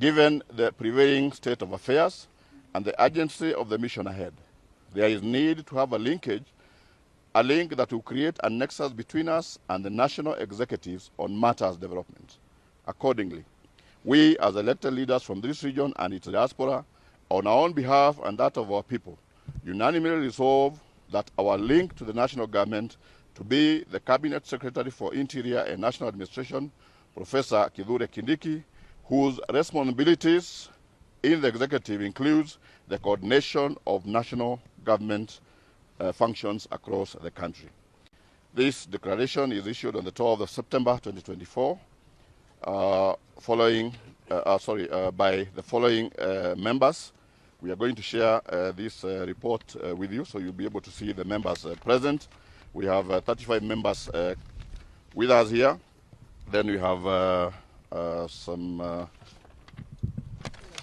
Given the prevailing state of affairs and the urgency of the mission ahead, there is need to have a link that will create a nexus between us and the national executives on matters development. Accordingly, we as elected leaders from this region and its diaspora, on our own behalf and that of our people, unanimously resolve that our link to the national government to be the Cabinet Secretary for Interior and National Administration, Professor Kindiki, whose responsibilities in the executive includes the coordination of national government functions across the country. This declaration is issued on the 12th of September 2024 by the following members. We are going to share this report with you, so you'll be able to see the members present. We have 35 members with us here. Then we have some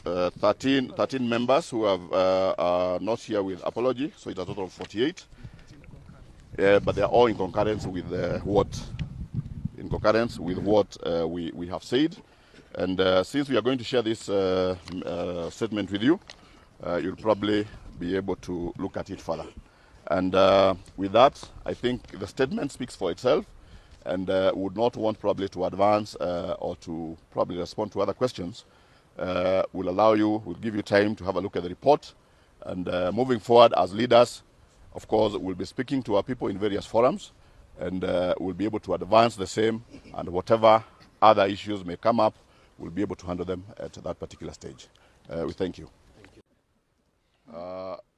13 members who are not here with apology, so it's a total of 48. But they are all in concurrence with what we have said. And since we are going to share this statement with you, you'll probably be able to look at it further. And with that, I think the statement speaks for itself, and would not want probably to advance or to probably respond to other questions. We'll give you time to have a look at the report. And moving forward as leaders, of course, we'll be speaking to our people in various forums, and we'll be able to advance the same, and whatever other issues may come up, we'll be able to handle them at that particular stage. We thank you.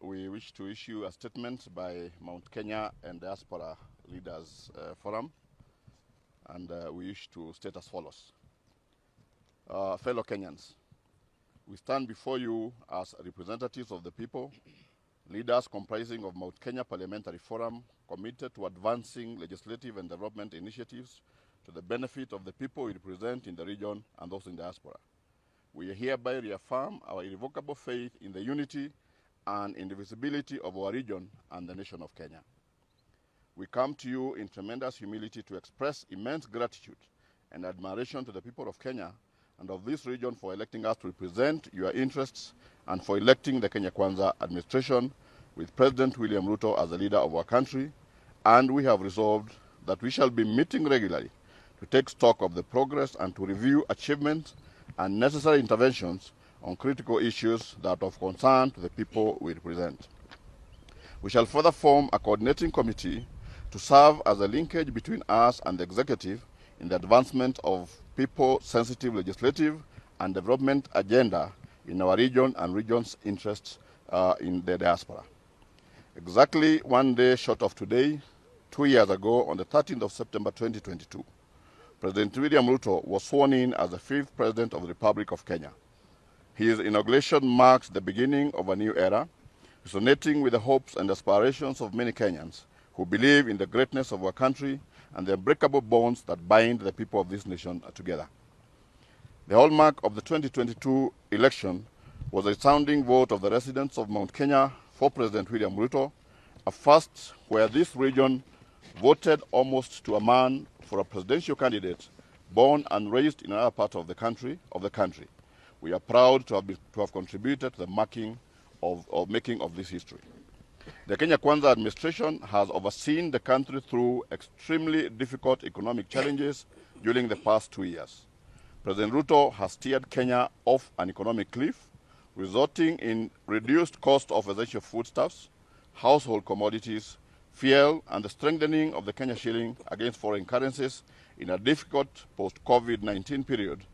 We wish to issue a statement by Mount Kenya and Diaspora Leaders Forum, and we wish to state as follows. Fellow Kenyans, we stand before you as representatives of the people, leaders comprising of Mount Kenya Parliamentary Forum, committed to advancing legislative and development initiatives to the benefit of the people we represent in the region and those in diaspora. We hereby reaffirm our irrevocable faith in the unity and indivisibility of our region and the nation of Kenya. We come to you in tremendous humility to express immense gratitude and admiration to the people of Kenya and of this region for electing us to represent your interests and for electing the Kenya Kwanza administration with President William Ruto as the leader of our country. And we have resolved that we shall be meeting regularly to take stock of the progress and to review achievements and necessary interventions on critical issues that are of concern to the people we represent. We shall further form a coordinating committee to serve as a linkage between us and the executive in the advancement of people-sensitive legislative and development agenda in our region and region's interests in the diaspora. Exactly 1 day short of today, 2 years ago, on the 13th of September 2022, President William Ruto was sworn in as the 5th President of the Republic of Kenya. His inauguration marks the beginning of a new era, resonating with the hopes and aspirations of many Kenyans who believe in the greatness of our country and the unbreakable bonds that bind the people of this nation together. The hallmark of the 2022 election was a sounding vote of the residents of Mount Kenya for President William Ruto, a first where this region voted almost to a man for a presidential candidate born and raised in another part of the country. We are proud to have contributed to the making of this history. The Kenya Kwanza administration has overseen the country through extremely difficult economic challenges during the past 2 years. President Ruto has steered Kenya off an economic cliff, resulting in reduced cost of essential foodstuffs, household commodities, fuel, and the strengthening of the Kenya shilling against foreign currencies in a difficult post-COVID-19 period.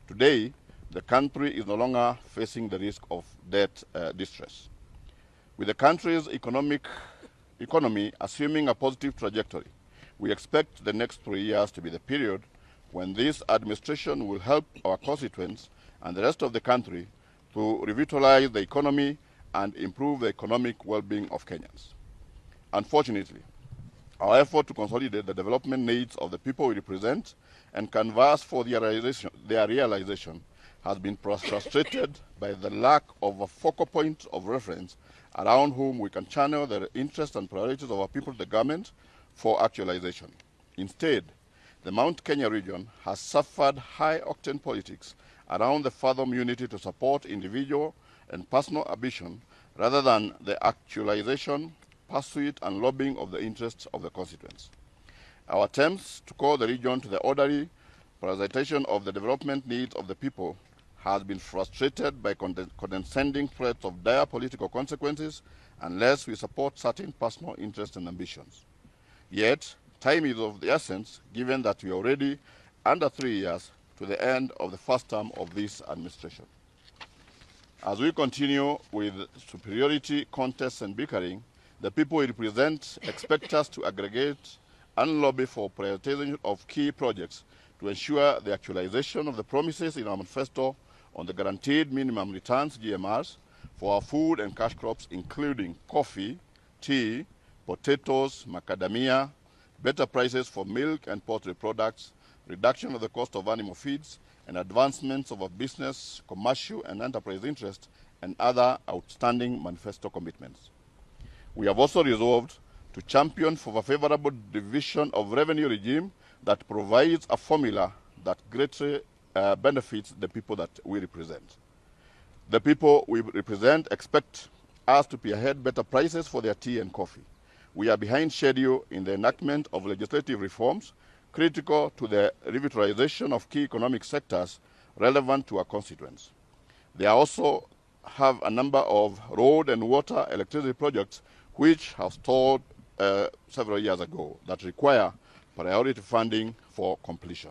Today, the country is no longer facing the risk of debt distress. With the country's economy assuming a positive trajectory, we expect the next 3 years to be the period when this administration will help our constituents and the rest of the country to revitalize the economy and improve the economic well-being of Kenyans. Unfortunately, our effort to consolidate the development needs of the people we represent and canvass for their realization has been frustrated by the lack of a focal point of reference around whom we can channel the interests and priorities of our people to the government for actualization. Instead, the Mount Kenya region has suffered high-octane politics around the fathom unity to support individual and personal ambition rather than the actualization, pursuit, and lobbying of the interests of the constituents. Our attempts to call the region to the orderly prioritization of the development needs of the people has been frustrated by condescending threats of dire political consequences unless we support certain personal interests and ambitions. Yet, time is of the essence, given that we are already under 3 years to the end of the first term of this administration. As we continue with superiority contests and bickering, the people we represent expect us to aggregate and lobby for prioritization of key projects to ensure the actualization of the promises in our manifesto on the guaranteed minimum returns, GMRs, for our food and cash crops, including coffee, tea, potatoes, macadamia, better prices for milk and poultry products, reduction of the cost of animal feeds, and advancements of our business, commercial, and enterprise interests, and other outstanding manifesto commitments. We have also resolved to champion for a favorable division of revenue regime that provides a formula that greatly benefits the people that we represent. The people we represent expect us to pay ahead better prices for their tea and coffee. We are behind schedule in the enactment of legislative reforms critical to the revitalization of key economic sectors relevant to our constituents. They also have a number of road and water electricity projects which have stalled several years ago that require priority funding for completion.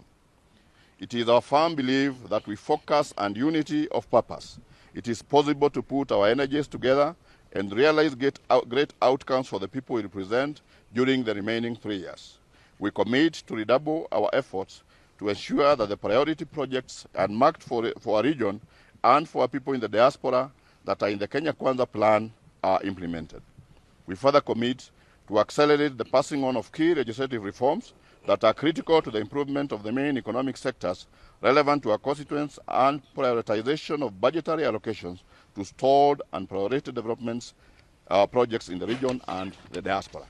It is our firm belief that with focus and unity of purpose, it is possible to put our energies together and realize great outcomes for the people we represent during the remaining 3 years. We commit to redouble our efforts to ensure that the priority projects marked for our region and for our people in the diaspora that are in the Kenya Kwanza plan are implemented. We further commit to accelerate the passing on of key legislative reforms that are critical to the improvement of the main economic sectors relevant to our constituents and prioritization of budgetary allocations to stalled and priority developments projects in the region and the diaspora.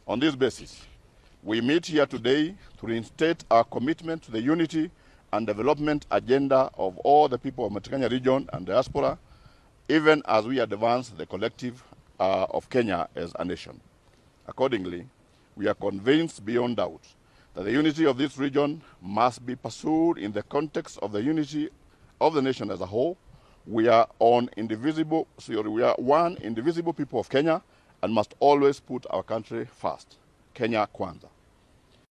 On this basis, we meet here today to reinstate our commitment to the unity and development agenda of all the people of Mount Kenya region and diaspora, even as we advance the collective of Kenya as a nation. Accordingly, we are convinced beyond doubt that the unity of this region must be pursued in the context of the unity of the nation as a whole. We are one indivisible people of Kenya and must always put our country first. Kenya Kwanza.